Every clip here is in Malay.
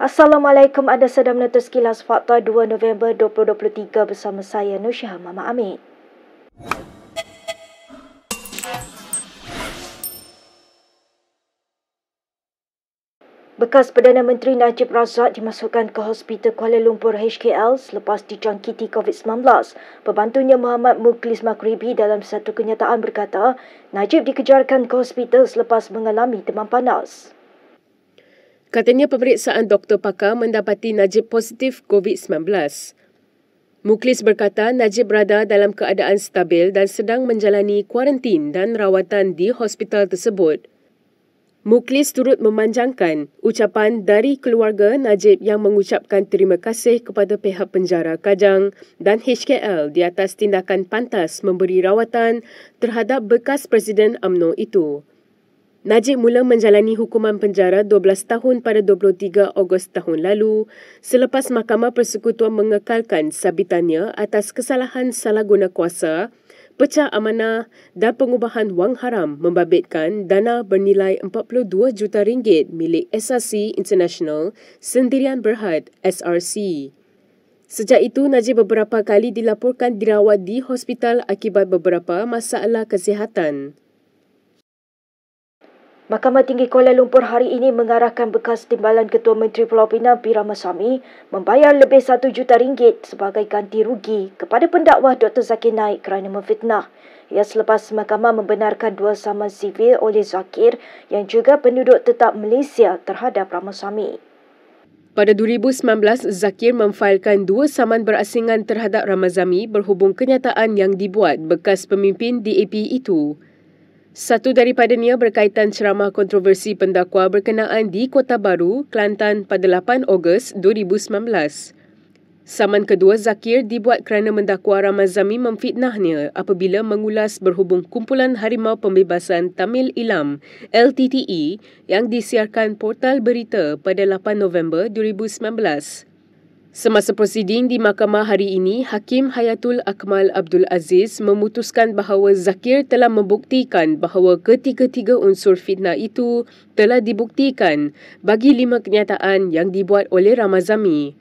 Assalamualaikum, anda sedang menonton Sekilas Fakta 2 November 2023 bersama saya Nusyaha Mama Amin. Bekas Perdana Menteri Najib Razak dimasukkan ke Hospital Kuala Lumpur HKL selepas dijangkiti COVID-19. Pembantunya Muhammad Mukhlis Maghribi dalam satu kenyataan berkata, Najib dikejarkan ke hospital selepas mengalami demam panas. Katanya pemeriksaan doktor pakar mendapati Najib positif COVID-19. Mukhlis berkata Najib berada dalam keadaan stabil dan sedang menjalani kuarantin dan rawatan di hospital tersebut. Mukhlis turut memanjangkan ucapan dari keluarga Najib yang mengucapkan terima kasih kepada pihak penjara Kajang dan HKL di atas tindakan pantas memberi rawatan terhadap bekas Presiden UMNO itu. Najib mula menjalani hukuman penjara 12 tahun pada 23 Ogos tahun lalu selepas Mahkamah Persekutuan mengekalkan sabitannya atas kesalahan salah guna kuasa, pecah amanah dan pengubahan wang haram membabitkan dana bernilai 42 juta ringgit milik SRC International Sendirian Berhad SRC. Sejak itu, Najib beberapa kali dilaporkan dirawat di hospital akibat beberapa masalah kesihatan. Mahkamah Tinggi Kuala Lumpur hari ini mengarahkan bekas Timbalan Ketua Menteri Pulau Pinang P. Ramasamy membayar lebih RM1 juta sebagai ganti rugi kepada pendakwa Dr. Zakir Naik kerana memfitnah. Ia selepas mahkamah membenarkan dua saman sivil oleh Zakir yang juga penduduk tetap Malaysia terhadap Ramasamy. Pada 2019, Zakir memfailkan dua saman berasingan terhadap Ramasamy berhubung kenyataan yang dibuat bekas pemimpin DAP itu. Satu daripadanya berkaitan ceramah kontroversi pendakwa berkenaan di Kota Baru, Kelantan pada 8 Ogos 2019. Saman kedua Zakir dibuat kerana mendakwa Ramasamy memfitnahnya apabila mengulas berhubung kumpulan Harimau Pembebasan Tamil Ilam LTTE yang disiarkan portal berita pada 8 November 2019. Semasa prosiding di mahkamah hari ini, Hakim Hayatul Akmal Abdul Aziz memutuskan bahawa Zakir telah membuktikan bahawa ketiga-tiga unsur fitnah itu telah dibuktikan bagi 5 kenyataan yang dibuat oleh Ramasamy.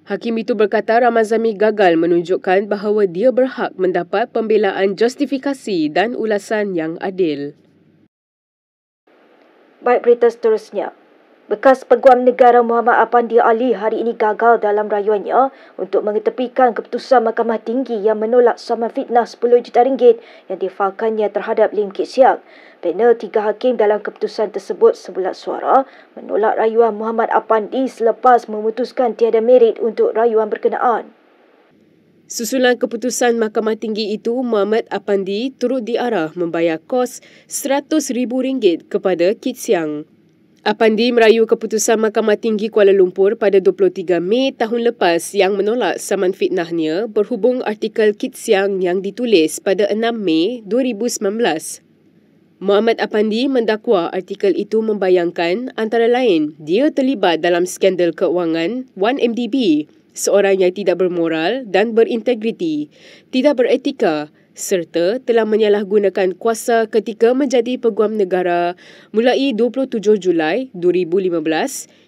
Hakim itu berkata Ramasamy gagal menunjukkan bahawa dia berhak mendapat pembelaan justifikasi dan ulasan yang adil. Baik, berita seterusnya. Bekas Peguam Negara Muhammad Apandi Ali hari ini gagal dalam rayuannya untuk mengetepikan keputusan Mahkamah Tinggi yang menolak saman fitnah RM10 juta yang difailkannya terhadap Lim Kit Siang. Panel 3 hakim dalam keputusan tersebut sebulat suara menolak rayuan Muhammad Apandi selepas memutuskan tiada merit untuk rayuan berkenaan. Susulan keputusan Mahkamah Tinggi itu, Muhammad Apandi turut diarah membayar kos RM100,000 kepada Kit Siang. Apandi merayu keputusan Mahkamah Tinggi Kuala Lumpur pada 23 Mei tahun lepas yang menolak saman fitnahnya berhubung artikel Kit Siang yang ditulis pada 6 Mei 2019. Muhammad Apandi mendakwa artikel itu membayangkan antara lain dia terlibat dalam skandal keuangan 1MDB, seorang yang tidak bermoral dan berintegriti, tidak beretika, serta telah menyalahgunakan kuasa ketika menjadi Peguam Negara mulai 27 Julai 2015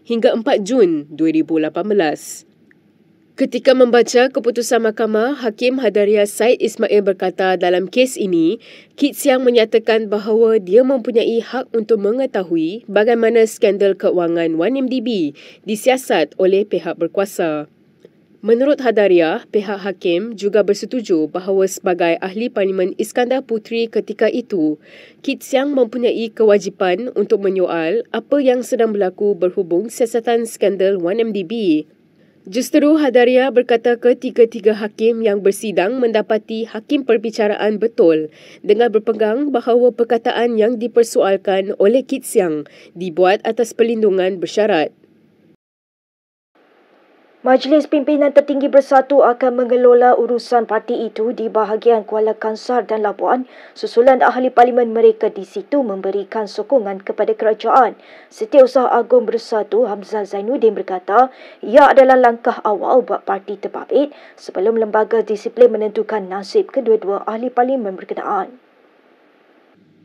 hingga 4 Jun 2018. Ketika membaca keputusan mahkamah, Hakim Hadaria Said Ismail berkata dalam kes ini, Kit Siang menyatakan bahawa dia mempunyai hak untuk mengetahui bagaimana skandal keuangan 1MDB disiasat oleh pihak berkuasa. Menurut Hadaria, pihak hakim juga bersetuju bahawa sebagai Ahli Parlimen Iskandar Puteri ketika itu, Kit Siang mempunyai kewajipan untuk menyoal apa yang sedang berlaku berhubung siasatan skandal 1MDB. Justeru Hadaria berkata ketiga-tiga hakim yang bersidang mendapati hakim perbicaraan betul dengan berpegang bahawa perkataan yang dipersoalkan oleh Kit Siang dibuat atas perlindungan bersyarat. Majlis Pimpinan Tertinggi Bersatu akan mengelola urusan parti itu di bahagian Kuala Kangsar dan Labuan susulan ahli parlimen mereka di situ memberikan sokongan kepada kerajaan. Setiausaha Agung Bersatu Hamzah Zainuddin berkata ia adalah langkah awal buat parti terbabit sebelum lembaga disiplin menentukan nasib kedua-dua ahli parlimen berkenaan.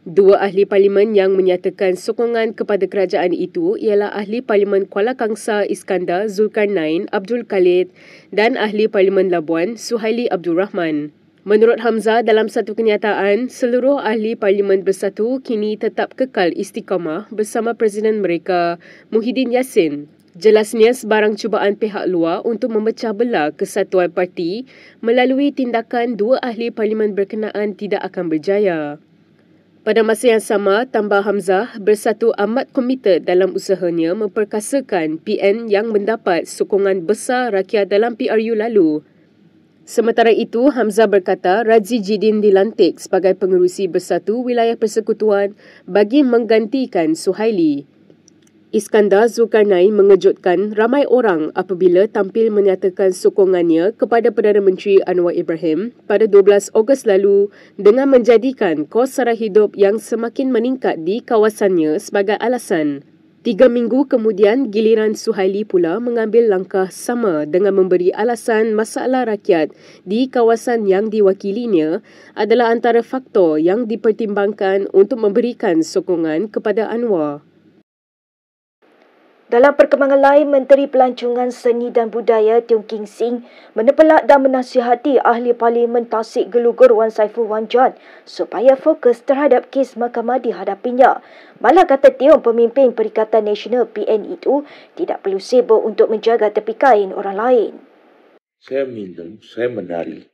Dua ahli parlimen yang menyatakan sokongan kepada kerajaan itu ialah Ahli Parlimen Kuala Kangsar Iskandar Zulkarnain Abdul Khalid dan Ahli Parlimen Labuan Suhaili Abdul Rahman. Menurut Hamzah, dalam satu kenyataan, seluruh ahli parlimen bersatu kini tetap kekal istiqamah bersama Presiden mereka, Muhyiddin Yassin. Jelasnya sebarang cubaan pihak luar untuk memecah belah kesatuan parti melalui tindakan dua ahli parlimen berkenaan tidak akan berjaya. Pada masa yang sama, tambah Hamzah, Bersatu amat komited dalam usahanya memperkasakan PN yang mendapat sokongan besar rakyat dalam PRU lalu. Sementara itu, Hamzah berkata Razi Jidin dilantik sebagai pengerusi Bersatu Wilayah Persekutuan bagi menggantikan Suhaili. Iskandar Zulkarnain mengejutkan ramai orang apabila tampil menyatakan sokongannya kepada Perdana Menteri Anwar Ibrahim pada 12 Ogos lalu dengan menjadikan kos sara hidup yang semakin meningkat di kawasannya sebagai alasan. 3 minggu kemudian, giliran Suhaili pula mengambil langkah sama dengan memberi alasan masalah rakyat di kawasan yang diwakilinya adalah antara faktor yang dipertimbangkan untuk memberikan sokongan kepada Anwar. Dalam perkembangan lain, Menteri Pelancongan Seni dan Budaya Tiong King Sing menepelak dan menasihati Ahli Parlimen Tasik Gelugur Wan Saiful Wan John supaya fokus terhadap kes mahkamah dihadapinya. Malah kata Tiong, pemimpin Perikatan Nasional PN itu tidak perlu sibuk untuk menjaga tepi kain orang lain. Saya minum, saya menari.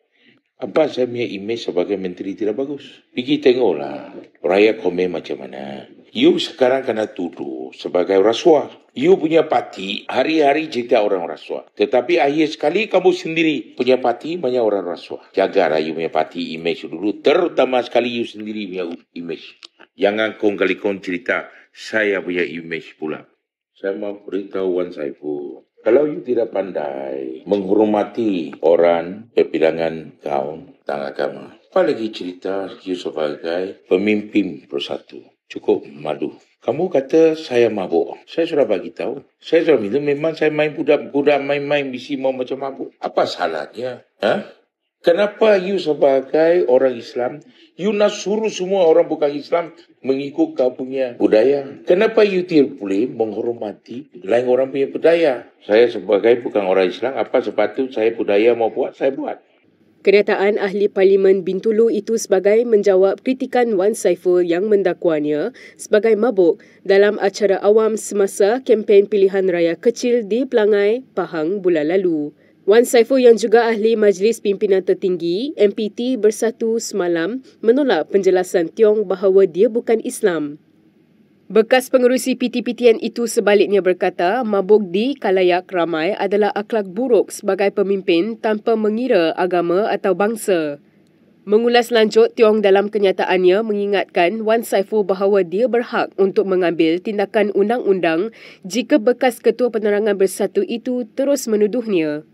Apa saya punya imej sebagai menteri tidak bagus? Pergi tengoklah rakyat komen macam mana. You sekarang kena tuduh sebagai rasuah. You punya parti hari-hari cerita orang rasuah. Tetapi akhir sekali kamu sendiri punya parti banyak orang rasuah. Jagalah you punya parti imej dulu. Terutama sekali you sendiri punya imej. Jangan kong-kali-kong cerita saya punya imej pula. Saya mau beritahu Wan Saiful. Kalau you tidak pandai menghormati orang berbilangan kaum dan agama, apalagi cerita you sebagai pemimpin Bersatu. Cukup malu. Kamu kata saya mabuk. Saya sudah bagi tahu. Saya sudah minum, memang saya main budak-budak main-main bisi mau macam mabuk. Apa salahnya? Kenapa you sebagai orang Islam, you nak suruh semua orang bukan Islam mengikut kau punya budaya? Kenapa you tidak boleh menghormati lain orang punya budaya? Saya sebagai bukan orang Islam, apa sepatut saya budaya mau buat, saya buat. Kenyataan Ahli Parlimen Bintulu itu sebagai menjawab kritikan Wan Saiful yang mendakwanya sebagai mabuk dalam acara awam semasa kempen pilihan raya kecil di Pelangai, Pahang bulan lalu. Wan Saiful yang juga ahli Majlis Pimpinan Tertinggi MPT Bersatu semalam menolak penjelasan Tiong bahawa dia bukan Islam. Bekas pengerusi PTPTN itu sebaliknya berkata mabuk di khalayak ramai adalah akhlak buruk sebagai pemimpin tanpa mengira agama atau bangsa. Mengulas lanjut, Tiong dalam kenyataannya mengingatkan Wan Saiful bahawa dia berhak untuk mengambil tindakan undang-undang jika bekas Ketua Penerangan Bersatu itu terus menuduhnya.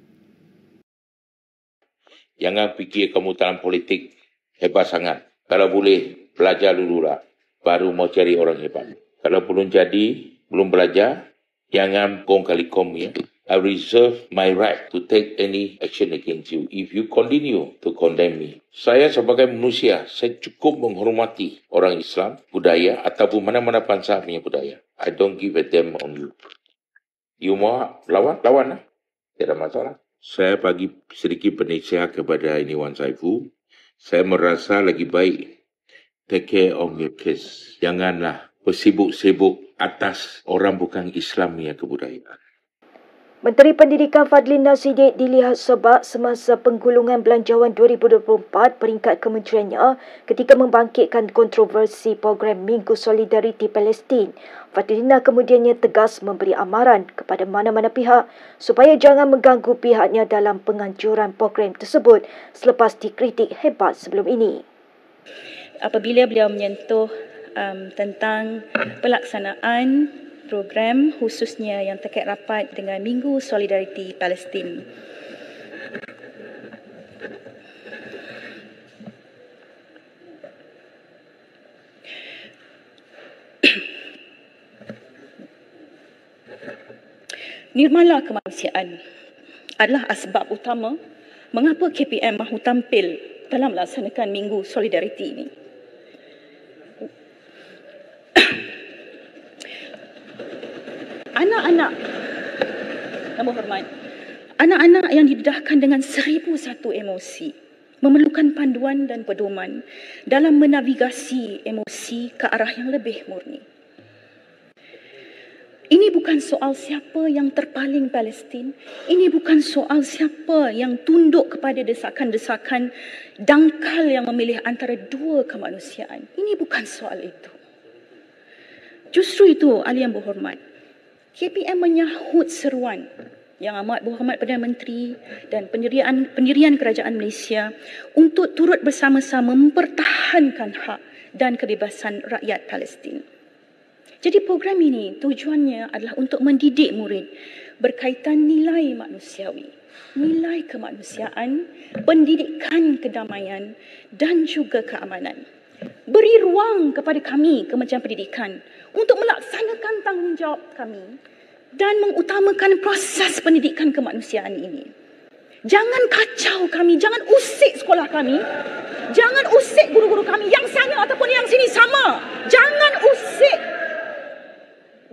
Jangan fikir kamu dalam politik hebat sangat. Kalau boleh, belajar dululah. Baru mau cari orang hebat. Kalau belum jadi, belum belajar, jangan kong-kali-kong ya. I reserve my right to take any action against you if you continue to condemn me. Saya sebagai manusia, saya cukup menghormati orang Islam, budaya, ataupun mana-mana bangsa punya budaya. I don't give a damn on you. You mau lawan? Lawan lah. Tidak masalah. Saya bagi sedikit penasihat kepada ini Wan Saiful. Saya merasa lagi baik. Take care of your case. Janganlah bersibuk-sibuk atas orang bukan Islam yang kebudayaan. Menteri Pendidikan Fadlin Nasidik dilihat sebab semasa penggulungan Belanjawan 2024 peringkat kementeriannya ketika membangkitkan kontroversi program Minggu Solidariti Palestin. Fadlina kemudiannya tegas memberi amaran kepada mana-mana pihak supaya jangan mengganggu pihaknya dalam penganjuran program tersebut selepas dikritik hebat sebelum ini. Apabila beliau menyentuh tentang pelaksanaan program khususnya yang terkait rapat dengan Minggu Solidariti Palestin. Nirmala kemanusiaan adalah asbab utama mengapa KPM mahu tampil dalam melaksanakan Minggu Solidariti ini. Anak-anak, yang berhormat, anak-anak yang didedahkan dengan 1001 emosi memerlukan panduan dan pedoman dalam menavigasi emosi ke arah yang lebih murni. Ini bukan soal siapa yang terpaling Palestin. Ini bukan soal siapa yang tunduk kepada desakan-desakan dangkal yang memilih antara dua kemanusiaan. Ini bukan soal itu. Justru itu, ahli yang berhormat, KPM menyahut seruan Yang Amat Berhormat Perdana Menteri dan pendirian Kerajaan Malaysia untuk turut bersama-sama mempertahankan hak dan kebebasan rakyat Palestin. Jadi program ini tujuannya adalah untuk mendidik murid berkaitan nilai manusiawi, nilai kemanusiaan, pendidikan kedamaian dan juga keamanan. Beri ruang kepada kami, Kementerian Pendidikan, untuk melaksanakan tanggungjawab kami dan mengutamakan proses pendidikan kemanusiaan ini. Jangan kacau kami, jangan usik sekolah kami, jangan usik guru-guru kami yang sana ataupun yang sini sama. Jangan usik.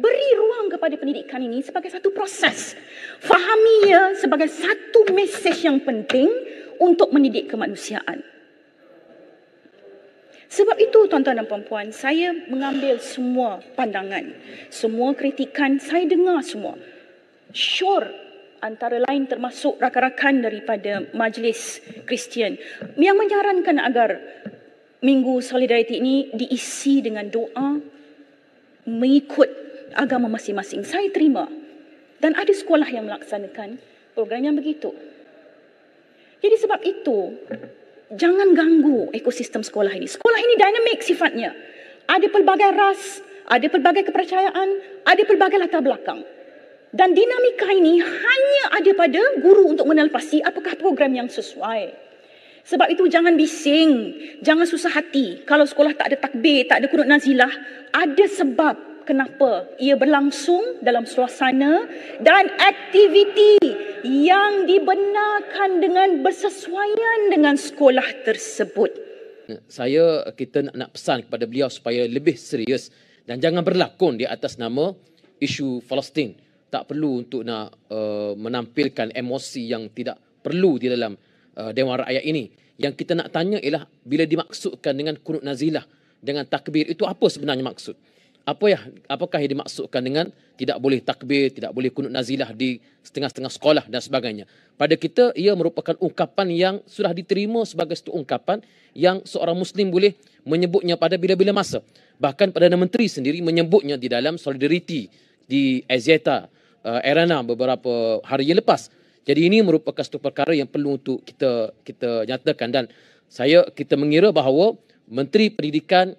Beri ruang kepada pendidikan ini sebagai satu proses. Fahami ia sebagai satu mesej yang penting untuk mendidik kemanusiaan. Sebab itu, tuan-tuan dan puan-puan, saya mengambil semua pandangan, semua kritikan, saya dengar semua. Sure, antara lain termasuk rakan-rakan daripada Majlis Kristian yang menyarankan agar Minggu Solidariti ini diisi dengan doa mengikut agama masing-masing. Saya terima. Dan ada sekolah yang melaksanakan program yang begitu. Jadi sebab itu, jangan ganggu ekosistem sekolah ini. Sekolah ini dinamik sifatnya. Ada pelbagai ras, ada pelbagai kepercayaan, ada pelbagai latar belakang. Dan dinamika ini hanya ada pada guru untuk mengenal pasti apakah program yang sesuai. Sebab itu jangan bising, jangan susah hati. Kalau sekolah tak ada takbir, tak ada kunut nazilah, ada sebab kenapa ia berlangsung dalam suasana dan aktiviti yang dibenarkan dengan bersesuaian dengan sekolah tersebut. Kita nak pesan kepada beliau supaya lebih serius dan jangan berlakon di atas nama isu Palestin. Tak perlu untuk nak menampilkan emosi yang tidak perlu di dalam Dewan Rakyat ini. Yang kita nak tanya ialah bila dimaksudkan dengan kunut nazilah, dengan takbir, itu apa sebenarnya maksud? Apakah yang dimaksudkan dengan tidak boleh takbir, tidak boleh kunut nazilah di setengah-setengah sekolah dan sebagainya? Pada kita, ia merupakan ungkapan yang sudah diterima sebagai satu ungkapan yang seorang Muslim boleh menyebutnya pada bila-bila masa. Bahkan Perdana Menteri sendiri menyebutnya di dalam Solidariti di Axiata Arena beberapa hari yang lepas. Jadi ini merupakan satu perkara yang perlu untuk kita nyatakan, dan kita mengira bahawa Menteri Pendidikan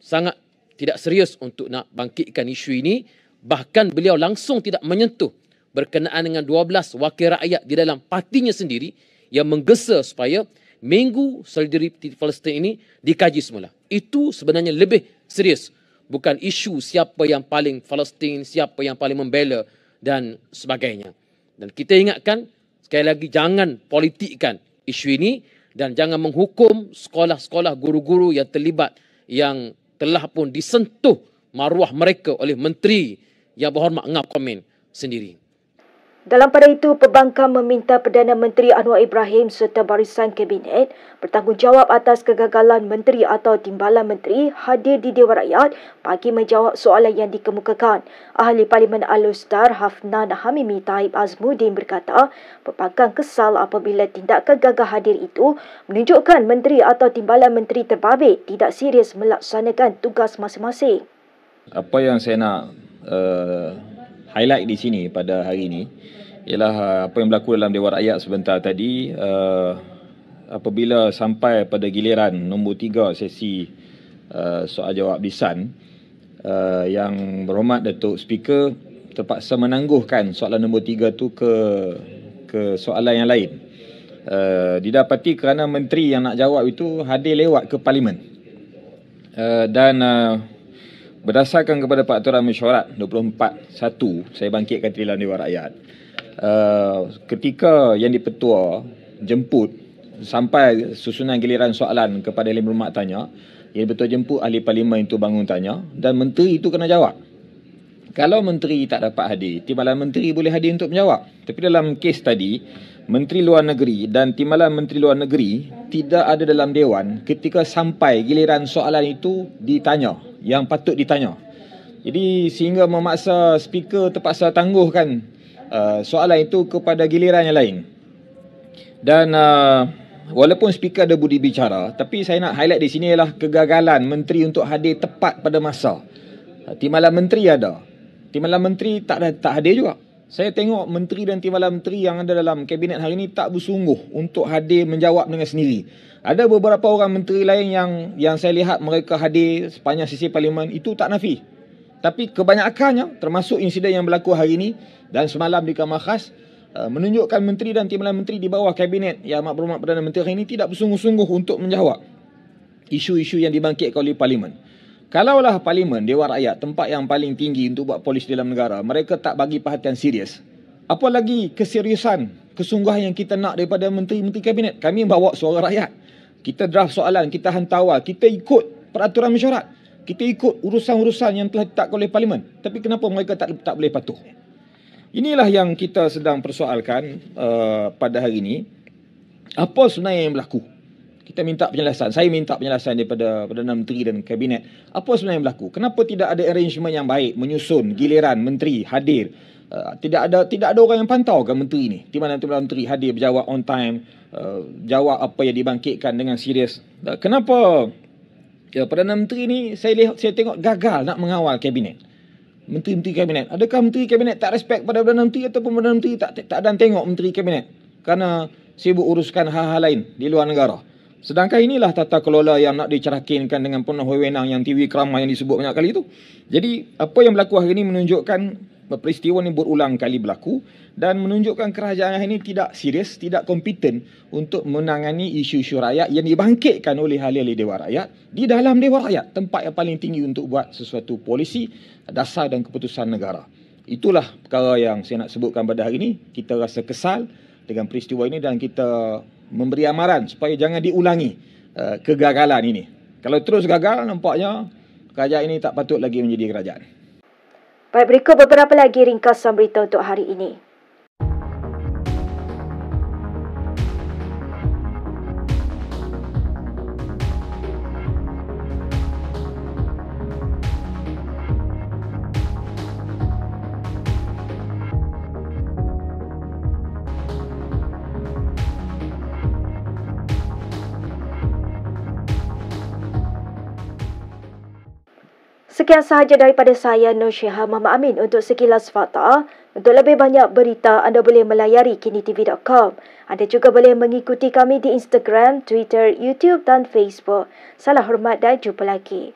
sangat tidak serius untuk nak bangkitkan isu ini. Bahkan beliau langsung tidak menyentuh berkenaan dengan 12 wakil rakyat di dalam partinya sendiri yang menggesa supaya Minggu Solidariti Palestin ini dikaji semula. Itu sebenarnya lebih serius. Bukan isu siapa yang paling Palestin, siapa yang paling membela dan sebagainya. Dan kita ingatkan, sekali lagi, jangan politikkan isu ini dan jangan menghukum sekolah-sekolah guru-guru yang terlibat, yang telah pun disentuh maruah mereka oleh Menteri Yang Berhormat Ngah Komen sendiri. Dalam pada itu, pembangkang meminta Perdana Menteri Anwar Ibrahim serta barisan Kabinet bertanggungjawab atas kegagalan Menteri atau Timbalan Menteri hadir di Dewan Rakyat bagi menjawab soalan yang dikemukakan. Ahli Parlimen Al-Ustaz Hafnan Hamimi Taib Azmuddin berkata, pembangkang kesal apabila tindakan gagal hadir itu menunjukkan Menteri atau Timbalan Menteri terbabit tidak serius melaksanakan tugas masing-masing. Apa yang saya nak highlight di sini pada hari ini ialah apa yang berlaku dalam Dewan Rakyat sebentar tadi, apabila sampai pada giliran nombor 3 sesi soal jawab lisan, yang berhormat Datuk Speaker terpaksa menangguhkan soalan nombor 3 tu ke soalan yang lain. Didapati kerana menteri yang nak jawab itu hadir lewat ke Parlimen. Dan berdasarkan kepada Peraturan Mesyuarat 24.1, saya bangkitkan dalam Dewan Rakyat. Ketika Yang di-Pertua jemput sampai susunan giliran soalan kepada Yang Berhormat tanya, Yang di-Pertua jemput ahli Parlimen itu bangun tanya dan menteri itu kena jawab. Kalau menteri tak dapat hadir, Timbalan Menteri boleh hadir untuk menjawab. Tapi dalam kes tadi, Menteri Luar Negeri dan Timbalan Menteri Luar Negeri tidak ada dalam Dewan ketika sampai giliran soalan itu ditanya, yang patut ditanya. Jadi sehingga memaksa speaker terpaksa tangguhkan soalan itu kepada giliran yang lain. Dan walaupun speaker ada budi bicara, tapi saya nak highlight di sini ialah kegagalan menteri untuk hadir tepat pada masa. Timbalan menteri ada, timbalan menteri tak hadir juga. Saya tengok menteri dan timbalan menteri yang ada dalam kabinet hari ini tak bersungguh untuk hadir menjawab dengan sendiri. Ada beberapa orang menteri lain yang saya lihat mereka hadir sepanjang sesi parlimen, itu tak nafi. Tapi kebanyakannya, termasuk insiden yang berlaku hari ini dan semalam di Kamar Khas, menunjukkan menteri dan timbalan menteri di bawah kabinet Yang Amat Berhormat Perdana Menteri hari ini tidak bersungguh-sungguh untuk menjawab isu-isu yang dibangkitkan oleh parlimen. Kalaulah parlimen, Dewan Rakyat, tempat yang paling tinggi untuk buat polisi dalam negara, mereka tak bagi perhatian serius. Apa lagi keseriusan, kesungguhan yang kita nak daripada menteri-menteri kabinet? Kami bawa suara rakyat. Kita draft soalan, kita hantar awal, kita ikut peraturan mesyuarat, kita ikut urusan-urusan yang telah ditetapkan oleh parlimen. Tapi kenapa mereka tak boleh patuh? Inilah yang kita sedang persoalkan pada hari ini. Apa sebenarnya yang berlaku? Kita minta penjelasan. Saya minta penjelasan daripada Perdana Menteri dan Kabinet. Apa sebenarnya yang berlaku? Kenapa tidak ada arrangement yang baik menyusun giliran menteri hadir? Tidak ada orang yang pantau kan menteri ni. Di mana menteri hadir berjawab on time, jawab apa yang dibangkitkan dengan serius. Kenapa Perdana Menteri ni saya tengok gagal nak mengawal Kabinet? Menteri-menteri Kabinet. Adakah Menteri Kabinet tak respect pada Perdana Menteri ataupun Perdana Menteri tak ada tengok Menteri Kabinet kerana sibuk uruskan hal-hal lain di luar negara? Sedangkan inilah tata kelola yang nak dicerakinkan dengan penuh wewenang yang TV Krama yang disebut banyak kali itu. Jadi apa yang berlaku hari ini menunjukkan peristiwa ini berulang kali berlaku dan menunjukkan kerajaan ini tidak serius, tidak kompeten untuk menangani isu-isu rakyat yang dibangkitkan oleh ahli-ahli Dewan Rakyat di dalam Dewan Rakyat, tempat yang paling tinggi untuk buat sesuatu polisi, dasar dan keputusan negara. Itulah perkara yang saya nak sebutkan pada hari ini. Kita rasa kesal dengan peristiwa ini dan kita memberi amaran supaya jangan diulangi kegagalan ini. Kalau terus gagal, nampaknya kerajaan ini tak patut lagi menjadi kerajaan. Baik, berikut beberapa lagi ringkasan berita untuk hari ini. Sekian sahaja daripada saya, Nur Syihah Muhammad Amin untuk Sekilas Fakta. Untuk lebih banyak berita, anda boleh melayari kinitv.com. Anda juga boleh mengikuti kami di Instagram, Twitter, YouTube dan Facebook. Salam hormat dan jumpa lagi.